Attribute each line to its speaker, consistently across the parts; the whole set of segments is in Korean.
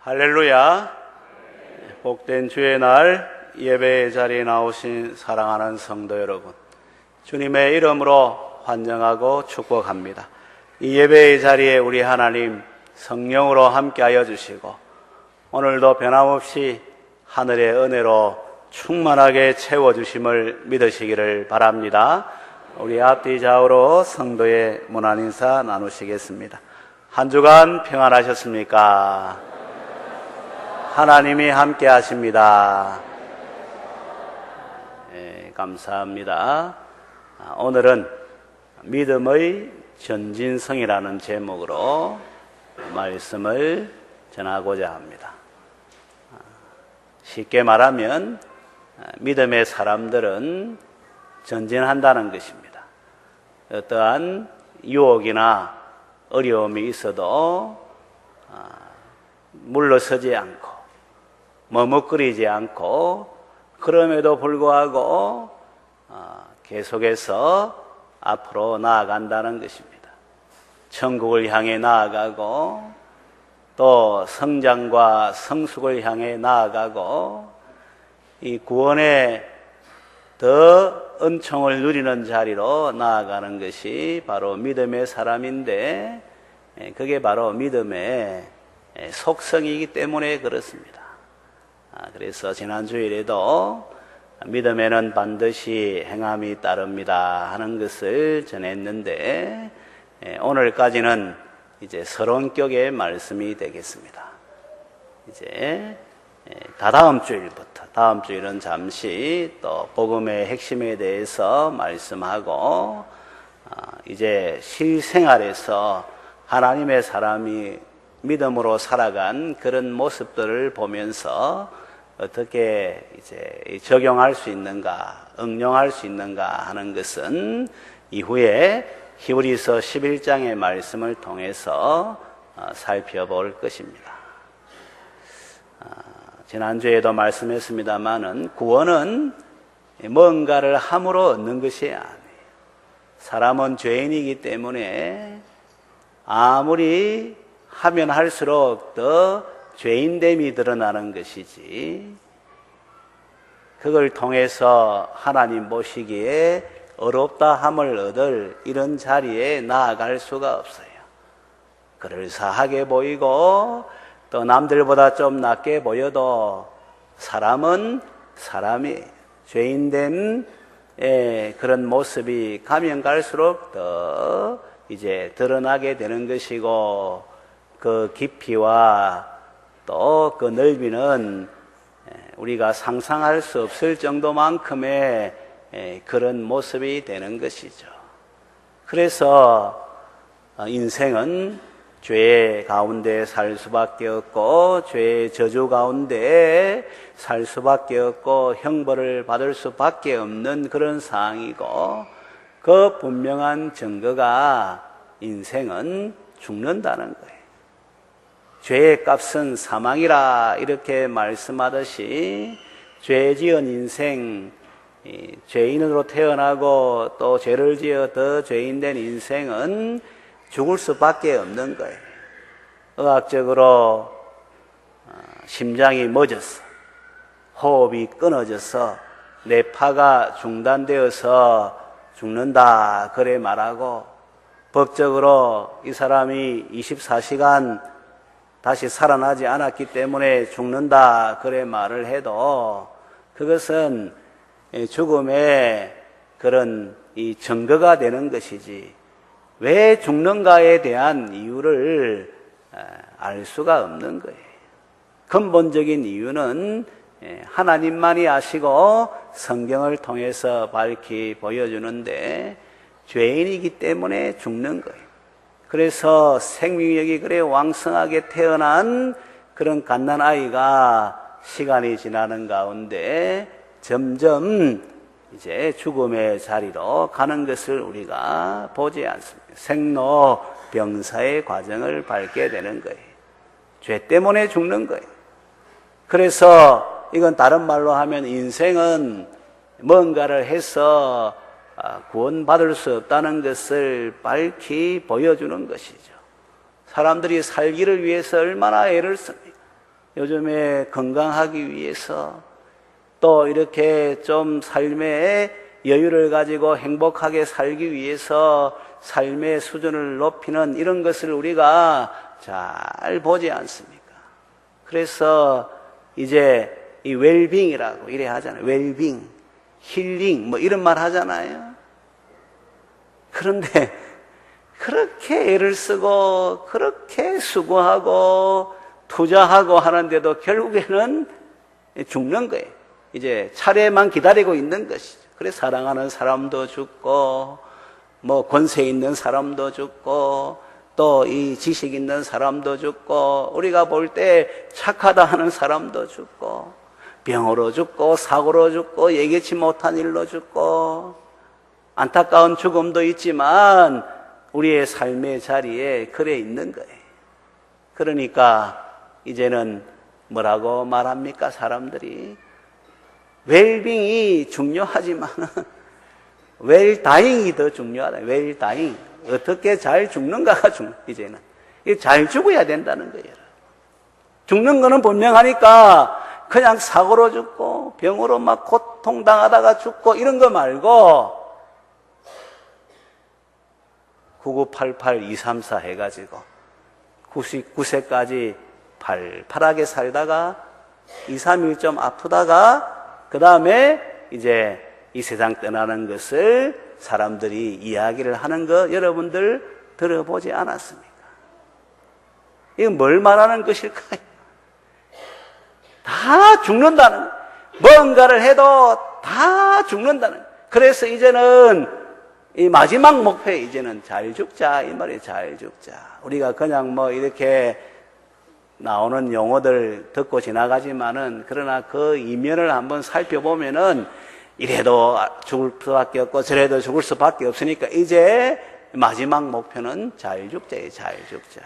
Speaker 1: 할렐루야. 복된 주의 날 예배의 자리에 나오신 사랑하는 성도 여러분, 주님의 이름으로 환영하고 축복합니다. 이 예배의 자리에 우리 하나님 성령으로 함께하여 주시고 오늘도 변함없이 하늘의 은혜로 충만하게 채워주심을 믿으시기를 바랍니다. 우리 앞뒤 좌우로 성도의 문안 인사 나누시겠습니다. 한 주간 평안하셨습니까? 하나님이 함께 하십니다. 감사합니다. 오늘은 믿음의 전진성이라는 제목으로 말씀을 전하고자 합니다. 쉽게 말하면 믿음의 사람들은 전진한다는 것입니다. 어떠한 유혹이나 어려움이 있어도 물러서지 않고 머뭇거리지 않고 그럼에도 불구하고 계속해서 앞으로 나아간다는 것입니다. 천국을 향해 나아가고 또 성장과 성숙을 향해 나아가고 이 구원의 더 은총을 누리는 자리로 나아가는 것이 바로 믿음의 사람인데, 그게 바로 믿음의 속성이기 때문에 그렇습니다. 그래서 지난 주일에도 믿음에는 반드시 행함이 따릅니다 하는 것을 전했는데, 오늘까지는 이제 서론격의 말씀이 되겠습니다. 이제 다다음 주일부터, 다음 주일은 잠시 또 복음의 핵심에 대해서 말씀하고, 이제 실생활에서 하나님의 사람이 믿음으로 살아간 그런 모습들을 보면서 어떻게 이제 적용할 수 있는가, 응용할 수 있는가 하는 것은 이후에 히브리서 11장의 말씀을 통해서 살펴볼 것입니다. 지난주에도 말씀했습니다마는 구원은 뭔가를 함으로 얻는 것이 아니에요. 사람은 죄인이기 때문에 아무리 하면 할수록 더 죄인됨이 드러나는 것이지, 그걸 통해서 하나님 보시기에 어렵다 함을 얻을 이런 자리에 나아갈 수가 없어요. 그럴싸하게 보이고 또 남들보다 좀 낫게 보여도 사람은 사람이 죄인됨 그런 모습이 가면 갈수록 더 이제 드러나게 되는 것이고, 그 깊이와 또 그 넓이는 우리가 상상할 수 없을 정도만큼의 그런 모습이 되는 것이죠. 그래서 인생은 죄 가운데 살 수밖에 없고, 죄의 저주 가운데 살 수밖에 없고, 형벌을 받을 수밖에 없는 그런 상황이고, 그 분명한 증거가 인생은 죽는다는 거예요. 죄의 값은 사망이라 이렇게 말씀하듯이, 죄 지은 인생, 죄인으로 태어나고 또 죄를 지어 더 죄인된 인생은 죽을 수밖에 없는 거예요. 의학적으로 심장이 멎어서 호흡이 끊어져서 뇌파가 중단되어서 죽는다 그래 말하고, 법적으로 이 사람이 24시간 다시 살아나지 않았기 때문에 죽는다 그래 말을 해도, 그것은 죽음의 그런 이 증거가 되는 것이지, 왜 죽는가에 대한 이유를 알 수가 없는 거예요. 근본적인 이유는 하나님만이 아시고 성경을 통해서 밝히 보여주는데, 죄인이기 때문에 죽는 거예요. 그래서 생명력이 그래 왕성하게 태어난 그런 갓난아이가 시간이 지나는 가운데 점점 이제 죽음의 자리로 가는 것을 우리가 보지 않습니다. 생로병사의 과정을 밟게 되는 거예요. 죄 때문에 죽는 거예요. 그래서 이건 다른 말로 하면 인생은 뭔가를 해서 구원받을 수 없다는 것을 밝히 보여주는 것이죠. 사람들이 살기를 위해서 얼마나 애를 씁니까? 요즘에 건강하기 위해서 또 이렇게 좀 삶의 여유를 가지고 행복하게 살기 위해서 삶의 수준을 높이는 이런 것을 우리가 잘 보지 않습니까? 그래서 이제 이 웰빙이라고 이래 하잖아요. 웰빙, 힐링 뭐 이런 말 하잖아요. 그런데 그렇게 애를 쓰고 그렇게 수고하고 투자하고 하는데도 결국에는 죽는 거예요. 이제 차례만 기다리고 있는 것이죠. 그래서 사랑하는 사람도 죽고 뭐 권세 있는 사람도 죽고 또 이 지식 있는 사람도 죽고 우리가 볼 때 착하다 하는 사람도 죽고 병으로 죽고 사고로 죽고 예기치 못한 일로 죽고 안타까운 죽음도 있지만 우리의 삶의 자리에 그래 있는 거예요. 그러니까 이제는 뭐라고 말합니까? 사람들이 웰빙이 중요하지만 웰다잉이 더 중요하다. 웰다잉. 어떻게 잘 죽는가가 이제는 잘 죽어야 된다는 거예요. 죽는 거는 분명하니까 그냥 사고로 죽고 병으로 막 고통당하다가 죽고 이런 거 말고 9988234 해가지고 99세까지 팔팔하게 살다가 2, 3일 좀 아프다가 그 다음에 이제 이 세상 떠나는 것을 사람들이 이야기를 하는 거 여러분들 들어보지 않았습니까? 이건 뭘 말하는 것일까요? 다 죽는다는, 뭔가를 해도 다 죽는다는. 그래서 이제는 이 마지막 목표에 이제는 잘 죽자 이 말이에요. 잘 죽자. 우리가 그냥 뭐 이렇게 나오는 용어들 듣고 지나가지만은 그러나 그 이면을 한번 살펴보면은 이래도 죽을 수밖에 없고 저래도 죽을 수밖에 없으니까 이제 마지막 목표는 잘 죽자예요. 잘 죽자.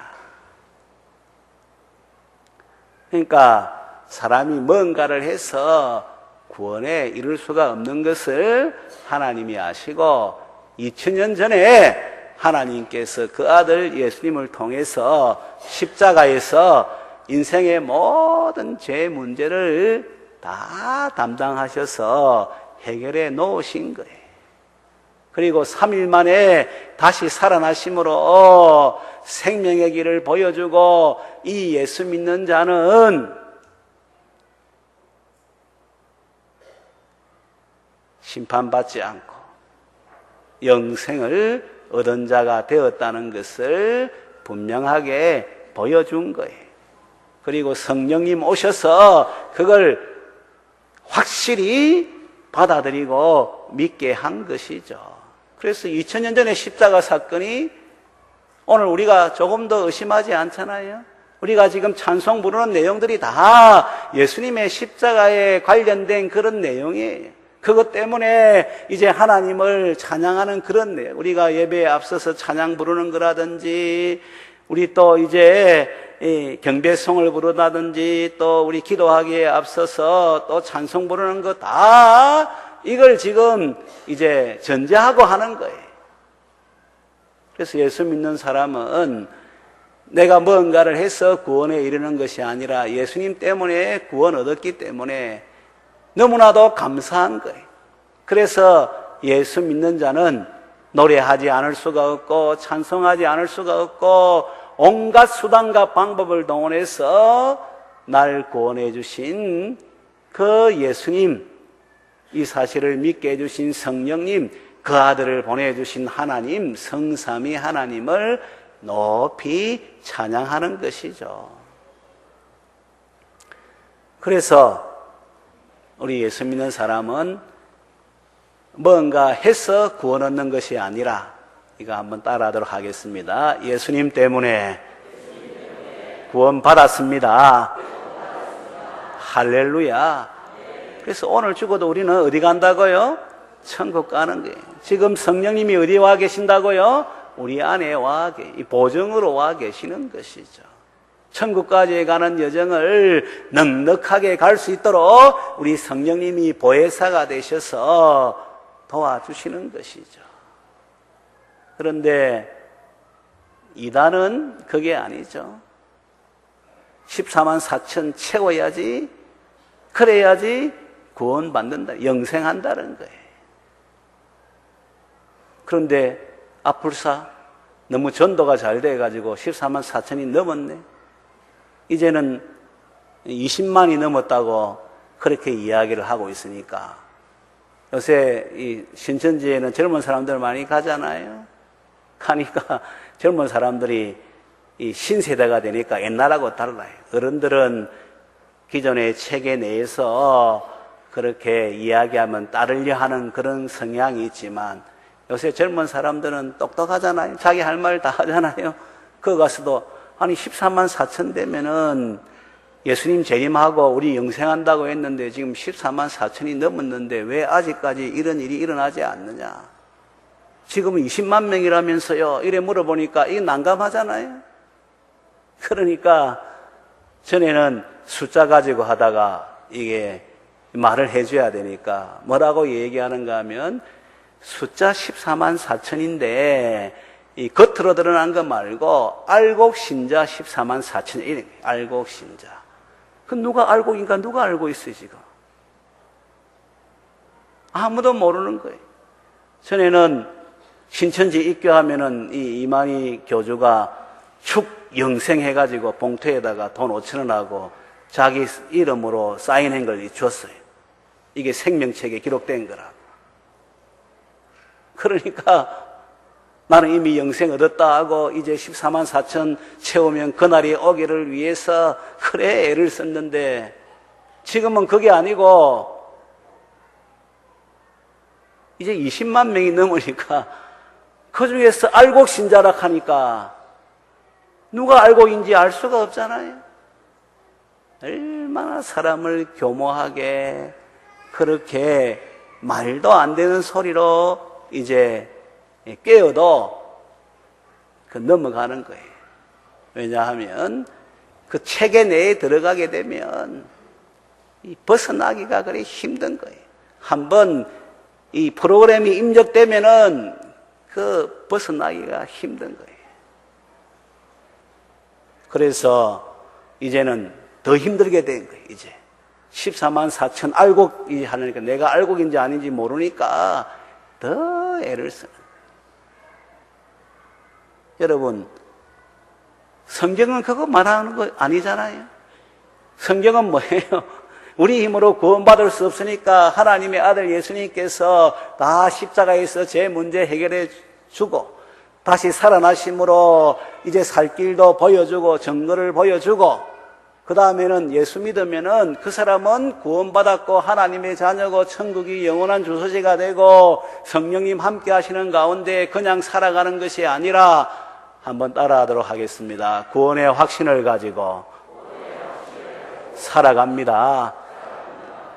Speaker 1: 그러니까 사람이 뭔가를 해서 구원에 이룰 수가 없는 것을 하나님이 아시고 2000년 전에 하나님께서 그 아들 예수님을 통해서 십자가에서 인생의 모든 죄 문제를 다 담당하셔서 해결해 놓으신 거예요. 그리고 3일 만에 다시 살아나심으로 생명의 길을 보여주고 이 예수 믿는 자는 심판받지 않고 영생을 얻은 자가 되었다는 것을 분명하게 보여준 거예요. 그리고 성령님 오셔서 그걸 확실히 받아들이고 믿게 한 것이죠. 그래서 2000년 전의 십자가 사건이 오늘 우리가 조금 더 의심하지 않잖아요. 우리가 지금 찬송 부르는 내용들이 다 예수님의 십자가에 관련된 그런 내용이에요. 그것 때문에 이제 하나님을 찬양하는 그런 내용, 우리가 예배에 앞서서 찬양 부르는 거라든지 우리 또 이제 경배송을 부르다든지 또 우리 기도하기에 앞서서 또 찬송 부르는 거 다 이걸 지금 이제 전제하고 하는 거예요. 그래서 예수 믿는 사람은 내가 뭔가를 해서 구원에 이르는 것이 아니라 예수님 때문에 구원 얻었기 때문에 너무나도 감사한 거예요. 그래서 예수 믿는 자는 노래하지 않을 수가 없고 찬송하지 않을 수가 없고 온갖 수단과 방법을 동원해서 날 구원해 주신 그 예수님, 이 사실을 믿게 해주신 성령님, 그 아들을 보내주신 하나님, 성삼위 하나님을 높이 찬양하는 것이죠. 그래서 우리 예수 믿는 사람은 뭔가 해서 구원 얻는 것이 아니라, 이거 한번 따라하도록 하겠습니다. 예수님 때문에 구원 받았습니다. 할렐루야. 그래서 오늘 죽어도 우리는 어디 간다고요? 천국 가는 거예요. 지금 성령님이 어디 와 계신다고요? 우리 안에 이 보증으로 와 계시는 것이죠. 천국까지 가는 여정을 넉넉하게 갈 수 있도록 우리 성령님이 보혜사가 되셔서 도와주시는 것이죠. 그런데 이단은 그게 아니죠. 14만 4천 채워야지, 그래야지 구원받는다, 영생한다는 거예요. 그런데 앞불사 너무 전도가 잘 돼가지고 14만 4천이 넘었네. 이제는 20만이 넘었다고 그렇게 이야기를 하고 있으니까 요새 이 신천지에는 젊은 사람들 많이 가잖아요. 가니까 젊은 사람들이 이 신세대가 되니까 옛날하고 달라요. 어른들은 기존의 체계 내에서 그렇게 이야기하면 따르려 하는 그런 성향이 있지만 요새 젊은 사람들은 똑똑하잖아요. 자기 할 말 다 하잖아요. 그거 가서도 아니 14만 4천 되면은 예수님 재림하고 우리 영생한다고 했는데 지금 14만 4천이 넘었는데 왜 아직까지 이런 일이 일어나지 않느냐. 지금은 20만 명이라면서요. 이래 물어보니까 이게 난감하잖아요. 그러니까 전에는 숫자 가지고 하다가 이게 말을 해줘야 되니까 뭐라고 얘기하는가 하면 숫자 14만 4천인데 이 겉으로 드러난 거 말고 알곡신자 14만 4천 이런 거예요. 알곡신자. 그 누가 알곡인가 누가 알고 있어요 지금? 아무도 모르는 거예요. 전에는 신천지 입교하면은 이 이만희 교주가 축 영생해가지고 봉투에다가 돈 5,000원 하고 자기 이름으로 사인한 걸 줬어요. 이게 생명책에 기록된 거라고. 그러니까 나는 이미 영생 얻었다 하고 이제 14만 4천 채우면 그날이 오기를 위해서 그래 애를 썼는데 지금은 그게 아니고 이제 20만 명이 넘으니까 그 중에서 알곡신자라 하니까 누가 알곡인지 알 수가 없잖아요. 얼마나 사람을 교모하게 그렇게 말도 안 되는 소리로 이제 깨어도 그 넘어가는 거예요. 왜냐하면 그 체계 내에 들어가게 되면 이 벗어나기가 그리 힘든 거예요. 한번 이 프로그램이 입력되면은 그 벗어나기가 힘든 거예요. 그래서 이제는 더 힘들게 된 거예요. 이제 14만 4천 알곡이 하니까 내가 알곡인지 아닌지 모르니까 더 애를 쓰는 거예요. 여러분, 성경은 그거 말하는 거 아니잖아요. 성경은 뭐예요? 우리 힘으로 구원받을 수 없으니까 하나님의 아들 예수님께서 다 십자가에서 제 문제 해결해 주고 다시 살아나심으로 이제 살 길도 보여주고 증거를 보여주고 그 다음에는 예수 믿으면은 그 사람은 구원받았고 하나님의 자녀고 천국이 영원한 주소지가 되고 성령님 함께 하시는 가운데 그냥 살아가는 것이 아니라 한번 따라하도록 하겠습니다. 구원의 확신을 가지고 살아갑니다.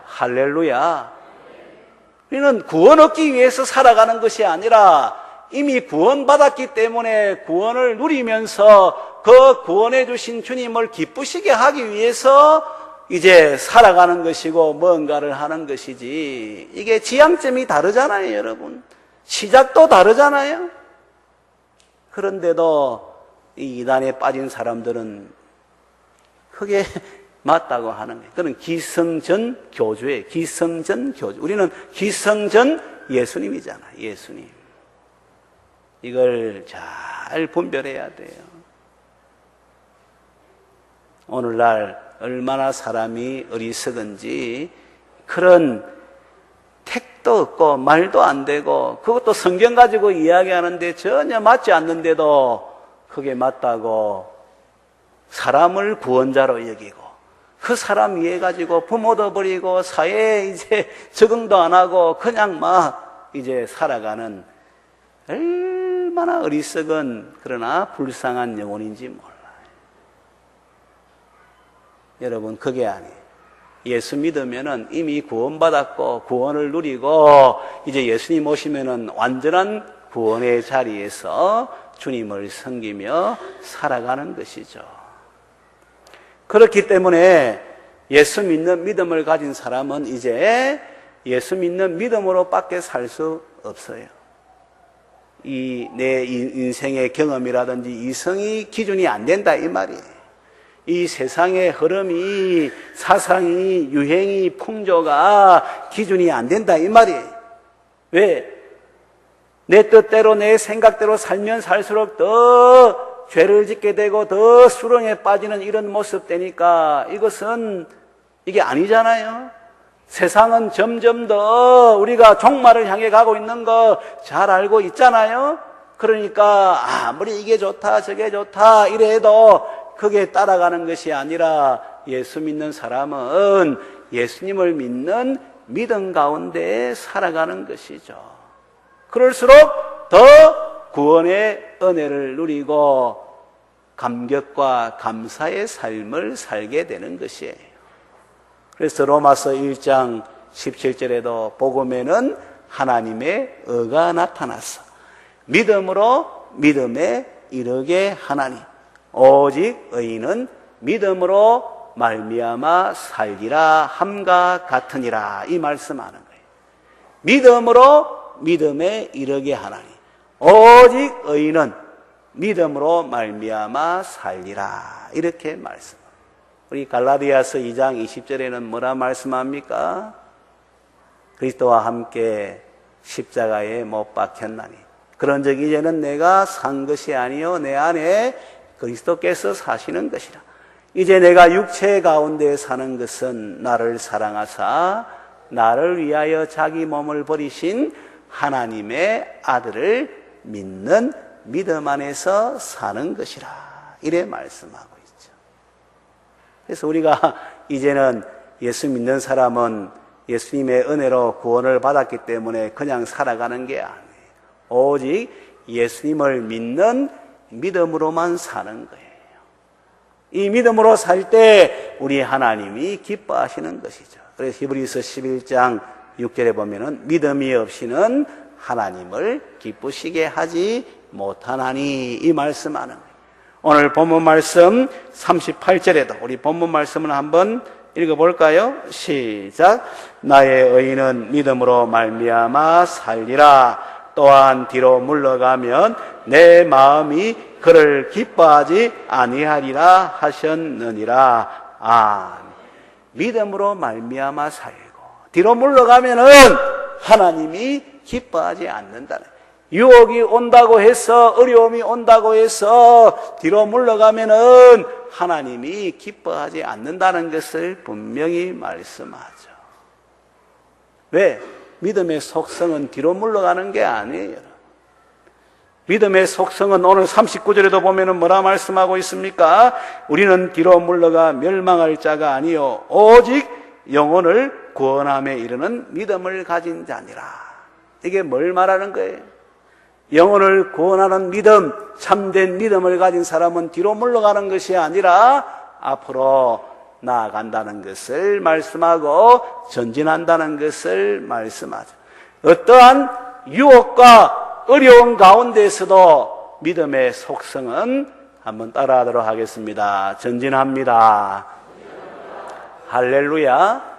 Speaker 1: 할렐루야. 우리는 구원 얻기 위해서 살아가는 것이 아니라 이미 구원받았기 때문에 구원을 누리면서 그 구원해 주신 주님을 기쁘시게 하기 위해서 이제 살아가는 것이고 뭔가를 하는 것이지 이게 지향점이 다르잖아요, 여러분. 시작도 다르잖아요. 그런데도 이 이단에 빠진 사람들은 그게 맞다고 하는 거예요. 그는 기성전 교주예요. 기성전 교주. 우리는 기성전 예수님이잖아요. 예수님. 이걸 잘 분별해야 돼요. 오늘날 얼마나 사람이 어리석은지 그런 택도 없고 말도 안 되고 그것도 성경 가지고 이야기하는데 전혀 맞지 않는데도 그게 맞다고 사람을 구원자로 여기고 그 사람 위해 가지고 부모도 버리고 사회에 이제 적응도 안 하고 그냥 막 이제 살아가는 얼마나 어리석은 그러나 불쌍한 영혼인지 몰라요. 여러분, 그게 아니에요. 예수 믿으면은 이미 구원받았고 구원을 누리고 이제 예수님 오시면은 완전한 구원의 자리에서 주님을 섬기며 살아가는 것이죠. 그렇기 때문에 예수 믿는 믿음을 가진 사람은 이제 예수 믿는 믿음으로밖에 살 수 없어요. 내 인생의 경험이라든지 이성이 기준이 안 된다 이 말이에요. 이 세상의 흐름이, 사상이, 유행이, 풍조가 기준이 안 된다 이 말이에요. 왜? 내 뜻대로 내 생각대로 살면 살수록 더 죄를 짓게 되고 더 수렁에 빠지는 이런 모습 되니까 이것은 이게 아니잖아요. 세상은 점점 더 우리가 종말을 향해 가고 있는 거 잘 알고 있잖아요. 그러니까 아무리 이게 좋다 저게 좋다 이래도 그게 따라가는 것이 아니라 예수 믿는 사람은 예수님을 믿는 믿음 가운데 살아가는 것이죠. 그럴수록 더 구원의 은혜를 누리고 감격과 감사의 삶을 살게 되는 것이에요. 그래서 로마서 1장 17절에도 복음에는 하나님의 의가 나타났어. 믿음으로 믿음에 이르게 하나니 오직 의인은 믿음으로 말미암아 살리라 함과 같으니라 이 말씀하는 거예요. 믿음으로 믿음에 이르게 하나니 오직 의인은 믿음으로 말미암아 살리라 이렇게 말씀합니다. 우리 갈라디아서 2장 20절에는 뭐라 말씀합니까? 그리스도와 함께 십자가에 못 박혔나니 그런즉 이제는 내가 산 것이 아니요 내 안에 그리스도께서 사시는 것이라. 이제 내가 육체 가운데 사는 것은 나를 사랑하사 나를 위하여 자기 몸을 버리신 하나님의 아들을 믿는 믿음 안에서 사는 것이라 이래 말씀하고 있죠. 그래서 우리가 이제는 예수 믿는 사람은 예수님의 은혜로 구원을 받았기 때문에 그냥 살아가는 게 아니에요. 오직 예수님을 믿는 믿음으로만 사는 거예요. 이 믿음으로 살 때 우리 하나님이 기뻐하시는 것이죠. 그래서 히브리서 11장 6절에 보면은 믿음이 없이는 하나님을 기쁘시게 하지 못하나니 이 말씀하는 거예요. 오늘 본문 말씀 38절에도 우리 본문 말씀을 한번 읽어볼까요? 시작. 나의 의인은 믿음으로 말미암아 살리라. 또한 뒤로 물러가면 내 마음이 그를 기뻐하지 아니하리라 하셨느니라. 아멘. 믿음으로 말미암아 살고 뒤로 물러가면은 하나님이 기뻐하지 않는다는. 유혹이 온다고 해서 어려움이 온다고 해서 뒤로 물러가면은 하나님이 기뻐하지 않는다는 것을 분명히 말씀하죠. 왜? 믿음의 속성은 뒤로 물러가는 게 아니에요. 믿음의 속성은 오늘 39절에도 보면은 뭐라 말씀하고 있습니까? 우리는 뒤로 물러가 멸망할 자가 아니요 오직 영혼을 구원함에 이르는 믿음을 가진 자니라. 이게 뭘 말하는 거예요? 영혼을 구원하는 믿음, 참된 믿음을 가진 사람은 뒤로 물러가는 것이 아니라 앞으로 나아간다는 것을 말씀하고 전진한다는 것을 말씀하죠. 어떠한 유혹과 어려운 가운데에서도 믿음의 속성은 한번 따라하도록 하겠습니다. 전진합니다. 할렐루야.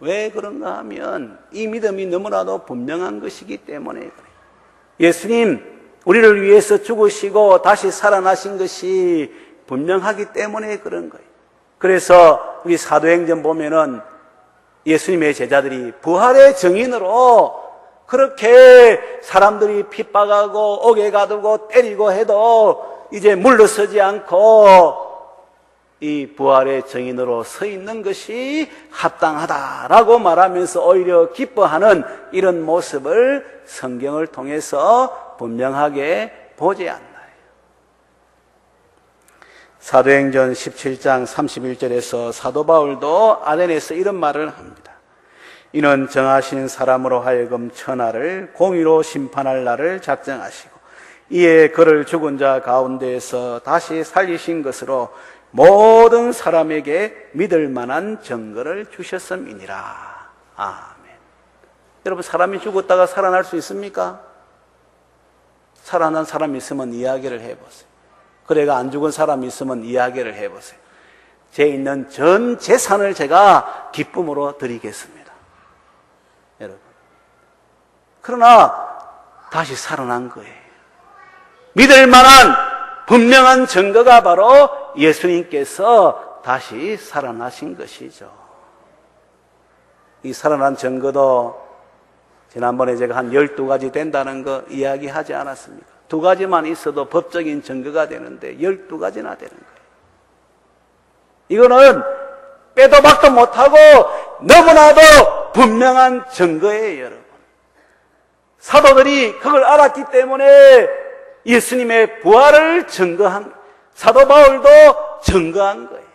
Speaker 1: 왜 그런가 하면 이 믿음이 너무나도 분명한 것이기 때문에 그래요. 예수님 우리를 위해서 죽으시고 다시 살아나신 것이 분명하기 때문에 그런 거예요. 그래서 우리 사도행전 보면은 예수님의 제자들이 부활의 증인으로 그렇게 사람들이 핍박하고 옥에 가두고 때리고 해도 이제 물러서지 않고 이 부활의 증인으로 서 있는 것이 합당하다라고 말하면서 오히려 기뻐하는 이런 모습을 성경을 통해서 분명하게 보지 않나요? 사도행전 17장 31절에서 사도 바울도 아덴에서 이런 말을 합니다. 이는 정하신 사람으로 하여금 천하를 공의로 심판할 날을 작정하시고 이에 그를 죽은 자 가운데에서 다시 살리신 것으로 모든 사람에게 믿을 만한 증거를 주셨음이니라. 아멘. 여러분, 사람이 죽었다가 살아날 수 있습니까? 살아난 사람이 있으면 이야기를 해보세요. 그래가 안 죽은 사람이 있으면 이야기를 해보세요. 제 있는 전 재산을 제가 기쁨으로 드리겠습니다. 여러분. 그러나 다시 살아난 거예요. 믿을 만한 분명한 증거가 바로 예수님께서 다시 살아나신 것이죠. 이 살아난 증거도 지난번에 제가 한 12가지 된다는 거 이야기하지 않았습니까? 2가지만 있어도 법적인 증거가 되는데 12가지나 되는 거예요. 이거는 빼도 박도 못하고 너무나도 분명한 증거예요, 여러분. 사도들이 그걸 알았기 때문에 예수님의 부활을 증거한, 사도 바울도 증거한 거예요.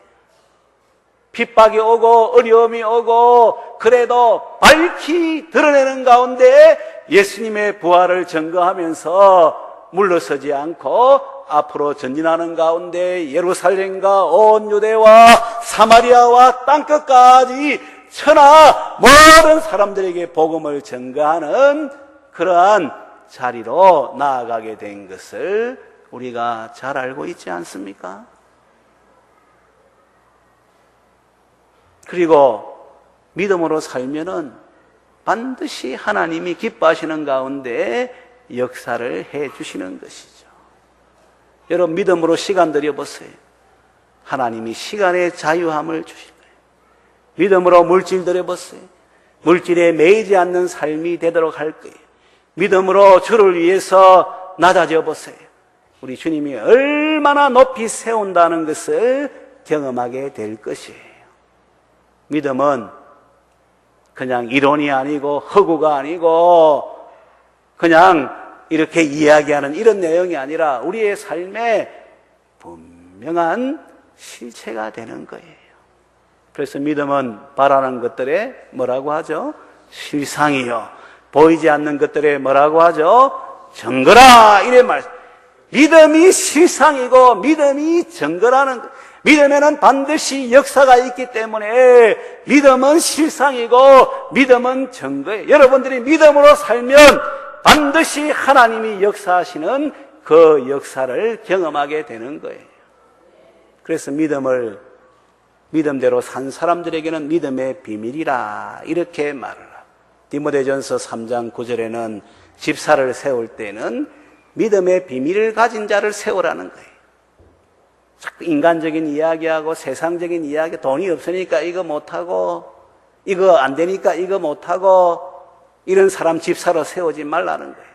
Speaker 1: 핍박이 오고 어려움이 오고 그래도 밝히 드러내는 가운데 예수님의 부활을 증거하면서 물러서지 않고 앞으로 전진하는 가운데 예루살렘과 온 유대와 사마리아와 땅끝까지 천하 모든 사람들에게 복음을 증거하는 그러한 자리로 나아가게 된 것을 우리가 잘 알고 있지 않습니까? 그리고 믿음으로 살면은 반드시 하나님이 기뻐하시는 가운데 역사를 해 주시는 것이죠. 여러분, 믿음으로 시간 들여보세요. 하나님이 시간의 자유함을 주실 거예요. 믿음으로 물질 들여보세요. 물질에 매이지 않는 삶이 되도록 할 거예요. 믿음으로 주를 위해서 낮아져 보세요. 우리 주님이 얼마나 높이 세운다는 것을 경험하게 될 것이에요. 믿음은 그냥 이론이 아니고 허구가 아니고 그냥 이렇게 이야기하는 이런 내용이 아니라 우리의 삶에 분명한 실체가 되는 거예요. 그래서 믿음은 바라는 것들에 뭐라고 하죠? 실상이요. 보이지 않는 것들에 뭐라고 하죠? 증거라. 이래 말. 믿음이 실상이고 믿음이 증거라는 것. 믿음에는 반드시 역사가 있기 때문에 믿음은 실상이고 믿음은 증거예요. 여러분들이 믿음으로 살면 반드시 하나님이 역사하시는 그 역사를 경험하게 되는 거예요. 그래서 믿음대로 산 사람들에게는 믿음의 비밀이라 이렇게 말을 하고, 디모데전서 3장 9절에는 집사를 세울 때는 믿음의 비밀을 가진 자를 세우라는 거예요. 자꾸 인간적인 이야기하고 세상적인 이야기, 돈이 없으니까 이거 못하고 이거 안 되니까 이거 못하고 이런 사람 집사로 세우지 말라는 거예요.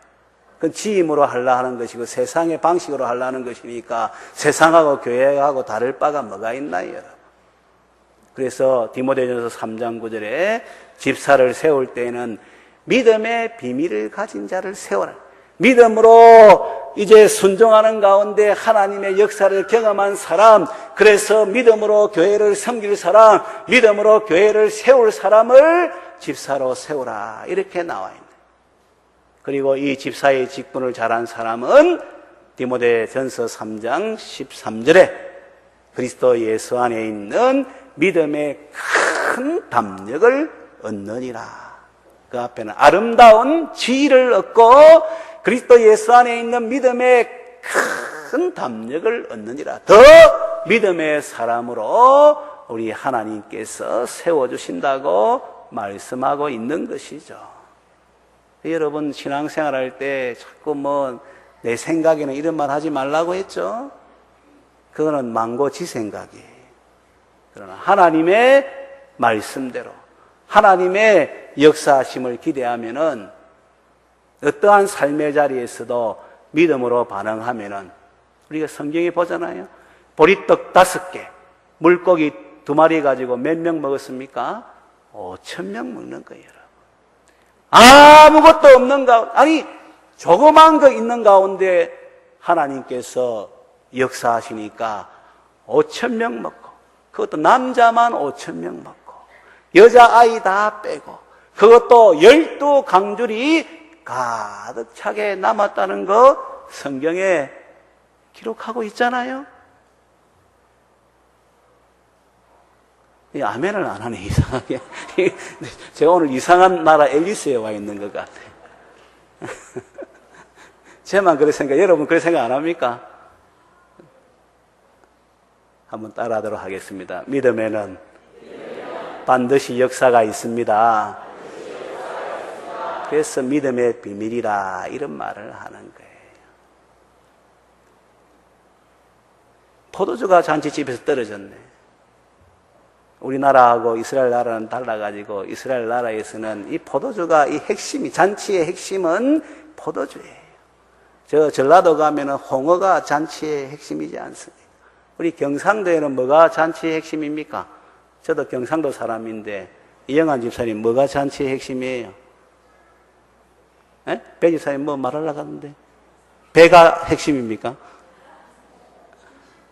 Speaker 1: 그건 지임으로 하려 하는 것이고 세상의 방식으로 하려는 것이니까 세상하고 교회하고 다를 바가 뭐가 있나요, 여러분? 그래서 디모데전서 3장 9절에 집사를 세울 때에는 믿음의 비밀을 가진 자를 세워라. 믿음으로 이제 순종하는 가운데 하나님의 역사를 경험한 사람, 그래서 믿음으로 교회를 섬길 사람, 믿음으로 교회를 세울 사람을 집사로 세우라 이렇게 나와 있네요. 그리고 이 집사의 직분을 잘한 사람은 디모데전서 3장 13절에 그리스도 예수 안에 있는 믿음의 큰 담력을 얻느니라. 그 앞에는 아름다운 지혜를 얻고 그리스도 예수 안에 있는 믿음의 큰 담력을 얻느니라. 더 믿음의 사람으로 우리 하나님께서 세워주신다고 말씀하고 있는 것이죠. 여러분, 신앙생활할 때 자꾸 내 생각에는 이런 말 하지 말라고 했죠? 그거는 망고지 생각이에요. 그러나 하나님의 말씀대로 하나님의 역사하심을 기대하면은 어떠한 삶의 자리에서도 믿음으로 반응하면은 우리가 성경에 보잖아요. 보리떡 5개, 물고기 2마리 가지고 몇 명 먹었습니까? 5,000명 먹는 거예요. 아무것도 없는 가운데, 아니 조그만 거 있는 가운데 하나님께서 역사하시니까 5,000명 먹고, 그것도 남자만 5,000명 먹고 여자아이 다 빼고 그것도 12강줄이 가득 차게 남았다는 거 성경에 기록하고 있잖아요. 아멘을 안 하네, 이상하게. 제가 오늘 이상한 나라 앨리스에 와 있는 것 같아요. 제만 그렇게 생각, 여러분 그렇게 생각 안 합니까? 한번 따라하도록 하겠습니다. 믿음에는 반드시 역사가 있습니다. 그래서 믿음의 비밀이라 이런 말을 하는 거예요. 포도주가 잔치집에서 떨어졌네. 우리나라하고 이스라엘 나라는 달라가지고 이스라엘 나라에서는 이 포도주가 이 핵심이, 잔치의 핵심은 포도주예요. 저 전라도 가면은 홍어가 잔치의 핵심이지 않습니까? 우리 경상도에는 뭐가 잔치의 핵심입니까? 저도 경상도 사람인데 이영환 집사님 뭐가 잔치의 핵심이에요? 에? 배 집사님 뭐 말하려고 하는데 배가 핵심입니까?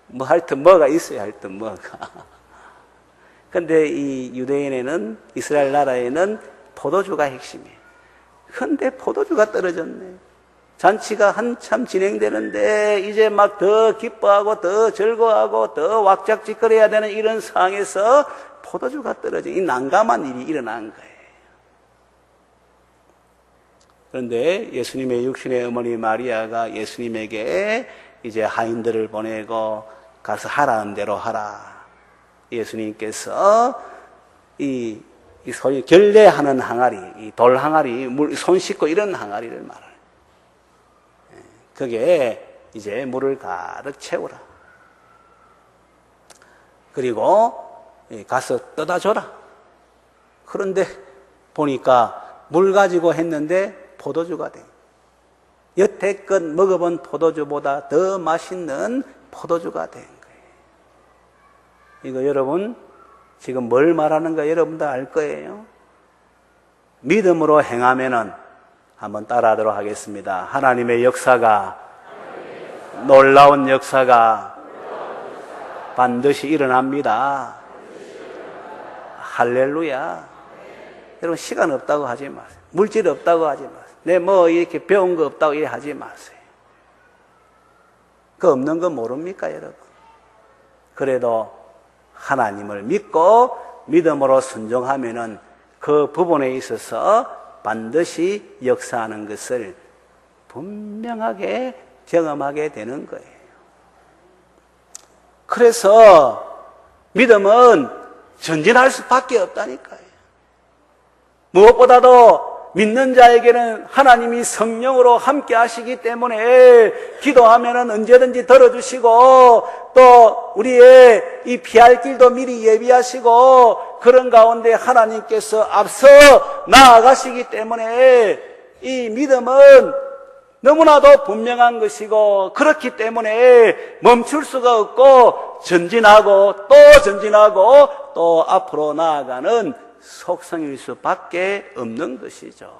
Speaker 1: 뭐 하여튼 뭐가 있어요. 하여튼 뭐가. 근데 이 유대인에는, 이스라엘 나라에는 포도주가 핵심이에요. 근데 포도주가 떨어졌네. 잔치가 한참 진행되는데 이제 막 더 기뻐하고 더 즐거워하고 더 왁작지껄해야 되는 이런 상황에서 포도주가 떨어진 이 난감한 일이 일어난 거예요. 그런데 예수님의 육신의 어머니 마리아가 예수님에게 이제 하인들을 보내고 가서 하라는 대로 하라. 예수님께서 이 소위 결례하는 항아리, 이 돌 항아리, 손 씻고 이런 항아리를 말해요. 그게 이제 물을 가득 채우라. 그리고 가서 떠다 줘라. 그런데 보니까 물 가지고 했는데 포도주가 돼. 여태껏 먹어본 포도주보다 더 맛있는 포도주가 된 거예요. 이거 여러분 지금 뭘 말하는가 여러분도 알 거예요. 믿음으로 행하면은 한번 따라하도록 하겠습니다. 하나님의 역사가, 놀라운 역사가 반드시 일어납니다. 할렐루야. 여러분 시간 없다고 하지 마세요. 물질 없다고 하지 마세요. 네, 뭐 이렇게 배운 거 없다고 이렇게 하지 마세요. 그 없는 거 모릅니까 여러분? 그래도 하나님을 믿고 믿음으로 순종하면은 그 부분에 있어서 반드시 역사하는 것을 분명하게 경험하게 되는 거예요. 그래서 믿음은 전진할 수밖에 없다니까요. 무엇보다도 믿는 자에게는 하나님이 성령으로 함께 하시기 때문에 기도하면은 언제든지 들어주시고 또 우리의 이 피할 길도 미리 예비하시고 그런 가운데 하나님께서 앞서 나아가시기 때문에 이 믿음은 너무나도 분명한 것이고 그렇기 때문에 멈출 수가 없고 전진하고 또 전진하고 또 앞으로 나아가는 속성일 수밖에 없는 것이죠.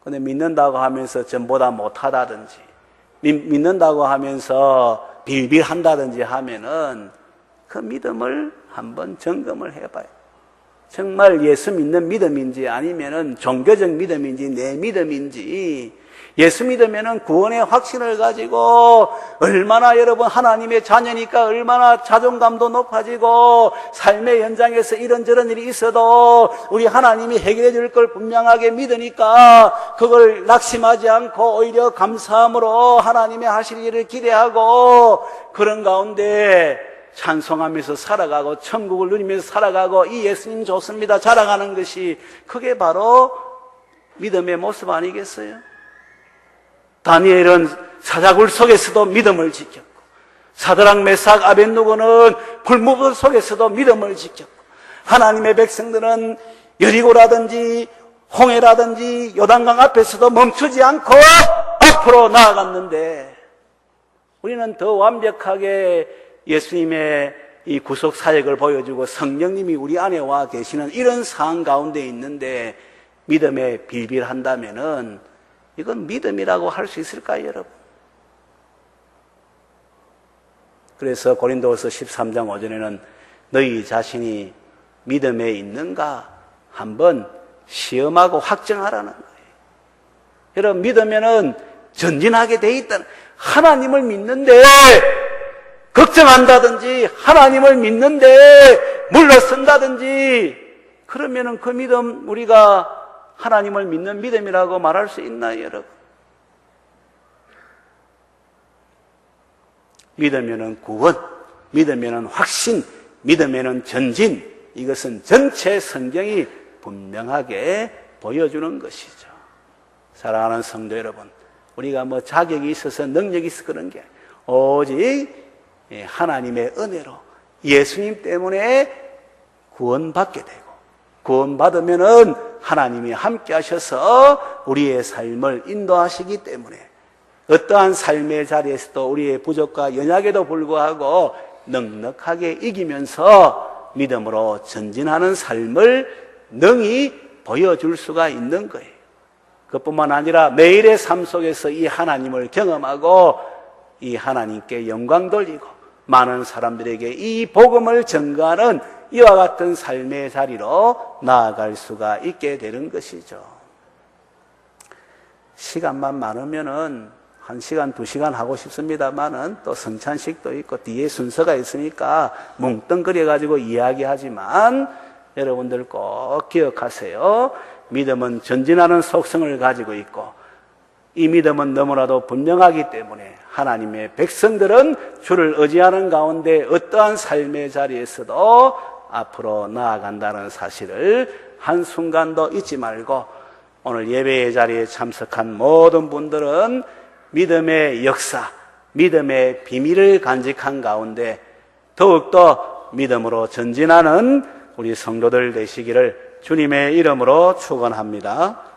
Speaker 1: 그런데 믿는다고 하면서 전보다 못하다든지 믿는다고 하면서 빌빌한다든지 하면은 그 믿음을 한번 점검을 해봐요. 정말 예수 믿는 믿음인지 아니면은 종교적 믿음인지 내 믿음인지. 예수 믿으면은 구원의 확신을 가지고 얼마나 여러분 하나님의 자녀니까 얼마나 자존감도 높아지고 삶의 현장에서 이런저런 일이 있어도 우리 하나님이 해결해 줄 걸 분명하게 믿으니까 그걸 낙심하지 않고 오히려 감사함으로 하나님의 하실 일을 기대하고 그런 가운데 찬송하면서 살아가고 천국을 누리면서 살아가고 이 예수님 좋습니다 자랑하는 것이 그게 바로 믿음의 모습 아니겠어요? 다니엘은 사자굴 속에서도 믿음을 지켰고 사드락 메삭 아벳느고는 불무불 속에서도 믿음을 지켰고 하나님의 백성들은 여리고라든지 홍해라든지 요단강 앞에서도 멈추지 않고 앞으로 나아갔는데 우리는 더 완벽하게 예수님의 이 구속 사역을 보여주고 성령님이 우리 안에 와 계시는 이런 상황 가운데 있는데 믿음에 빌빌한다면은 이건 믿음이라고 할 수 있을까요, 여러분? 그래서 고린도후서 13장 5절에는 너희 자신이 믿음에 있는가 한번 시험하고 확정하라는 거예요. 여러분 믿으면은 전진하게 돼 있다는 하나님을 믿는데 걱정한다든지 하나님을 믿는데 물러선다든지 그러면은 그 믿음 우리가 하나님을 믿는 믿음이라고 말할 수 있나요, 여러분? 믿으면은 구원, 믿으면은 확신, 믿으면은 전진, 이것은 전체 성경이 분명하게 보여주는 것이죠. 사랑하는 성도 여러분, 우리가 뭐 자격이 있어서 능력이 있어서 그런 게 오직 하나님의 은혜로 예수님 때문에 구원받게 되고, 구원받으면은 하나님이 함께 하셔서 우리의 삶을 인도하시기 때문에 어떠한 삶의 자리에서도 우리의 부족과 연약에도 불구하고 넉넉하게 이기면서 믿음으로 전진하는 삶을 능히 보여줄 수가 있는 거예요. 그뿐만 아니라 매일의 삶 속에서 이 하나님을 경험하고 이 하나님께 영광 돌리고 많은 사람들에게 이 복음을 전가하는 이와 같은 삶의 자리로 나아갈 수가 있게 되는 것이죠. 시간만 많으면은 1시간, 2시간 하고 싶습니다만은 또 성찬식도 있고 뒤에 순서가 있으니까 뭉뚱그려가지고 이야기하지만 여러분들 꼭 기억하세요. 믿음은 전진하는 속성을 가지고 있고 이 믿음은 너무나도 분명하기 때문에 하나님의 백성들은 주를 의지하는 가운데 어떠한 삶의 자리에서도 앞으로 나아간다는 사실을 한순간도 잊지 말고 오늘 예배의 자리에 참석한 모든 분들은 믿음의 역사, 믿음의 비밀을 간직한 가운데 더욱더 믿음으로 전진하는 우리 성도들 되시기를 주님의 이름으로 축원합니다.